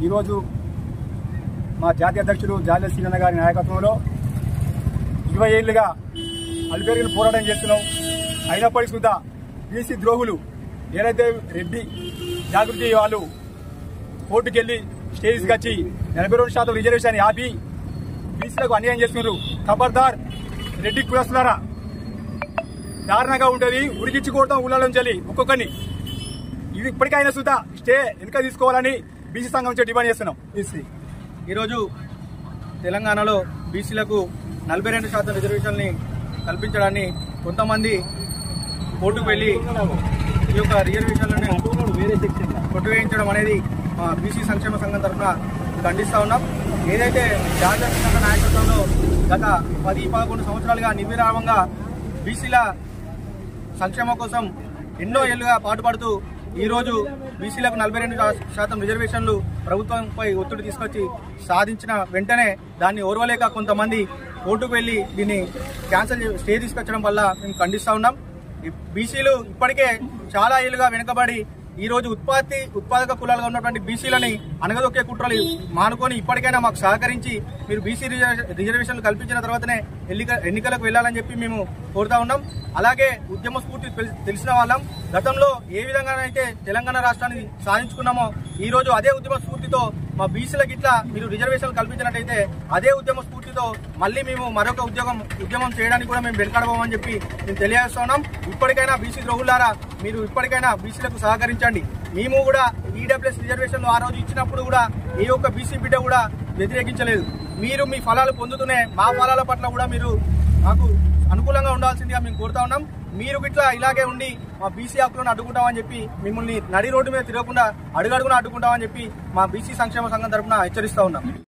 ఈరోజు మా జాతీయ అధ్యక్షుడు జాలె శ్రీనన్న గారి నాయకత్వంలో 20 ఏళ్లుగా అలుపెరిగిన పోరాటం చేస్తున్నాం. అయినప్పటికీ కూడా బీసీ ద్రోహులు ఏదైతే రెడ్డి జాగృతి వాళ్ళు కోర్టుకెళ్లి స్టేజ్కి వచ్చి 42% రిజర్వేషన్ ఆపి బీసీలకు అన్యాయం చేస్తున్నారు. ఖబర్దార్ రెడ్డి కులస్తులారా, దారుణంగా ఉంటుంది. ఉరికిచ్చుకోవడం ఊళ్ళలో చల్లి ఒక్కొక్కరిని ఇది ఇప్పటికైనా సుధా స్టే వెనుక తీసుకోవాలని బీసీ సంఘం నుంచి డిమాండ్ చేస్తున్నాం. ఈరోజు తెలంగాణలో బీసీలకు 42% రిజర్వేషన్ని కల్పించడాన్ని కొంతమంది కోర్టుకు వెళ్లి ఈ యొక్క రిజర్వేషన్లను కొట్టివేయించడం అనేది బీసీ సంక్షేమ సంఘం తరఫున ఖండిస్తా ఉన్నాం. ఏదైతే జాతీయ సంఘ నాయకత్వంలో గత 10-11 సంవత్సరాలుగా నిర్విరామంగా బీసీల సంక్షేమం కోసం ఎన్నో ఏళ్లుగా పాటుపడుతూ ఈరోజు బీసీలకు 42% రిజర్వేషన్లు ప్రభుత్వంపై ఒత్తిడి తీసుకొచ్చి సాధించిన వెంటనే దాన్ని ఓర్వలేక కొంతమంది కోర్టుకు వెళ్లి దీన్ని స్టే తీసుకొచ్చడం వల్ల మేము ఖండిస్తా ఉన్నాం. బీసీలు ఇప్పటికే చాలా ఏళ్లుగా వెనుకబడి ఈరోజు ఉత్పాదక కులాలుగా ఉన్నటువంటి బీసీలని అనగదొక్కే కుట్రలు మానుకొని ఇప్పటికైనా మాకు సహకరించి మీరు బీసీ రిజర్వేషన్లు కల్పించిన తర్వాతనే ఎన్నికలకు వెళ్లాలని చెప్పి మేము కోరుతా ఉన్నాం. అలాగే ఉద్యమ స్ఫూర్తి తెలిసిన వాళ్ళం. గతంలో ఏ విధంగానైతే తెలంగాణ రాష్ట్రాన్ని సాధించుకున్నామో ఈ రోజు అదే ఉద్యమ స్ఫూర్తితో మా బీసీలకు ఇట్లా మీరు రిజర్వేషన్లు కల్పించినట్టయితే అదే ఉద్యమ స్ఫూర్తితో మళ్ళీ మేము మరొక ఉద్యమం చేయడానికి కూడా మేము వెనకాడబోమని చెప్పి మేము తెలియజేస్తున్నాం. ఇప్పటికైనా బీసీ ద్రోహులారా, మీరు ఇప్పటికైనా బీసీలకు సహకరించండి. మేము కూడా ఈడబ్ల్యూఎస్ రిజర్వేషన్లు ఆ రోజు ఇచ్చినప్పుడు కూడా ఏ ఒక్క బీసీ బిడ్డ కూడా వ్యతిరేకించలేదు. మీరు మీ ఫలాలు పొందుతూనే మా ఫలాల పట్ల కూడా మీరు మాకు అనుకూలంగా ఉండాల్సిందిగా మేము కోరుతా ఉన్నాం. మీరు ఇట్లా ఇలాగే ఉండి మా బీసీ హక్కులను అడ్డుకుంటామని చెప్పి మిమ్మల్ని నడి రోడ్డు మీద తిరగకుండా అడుగడుగునా అడ్డుకుంటామని చెప్పి మా బీసీ సంక్షేమ సంఘం తరఫున హెచ్చరిస్తా ఉన్నాం.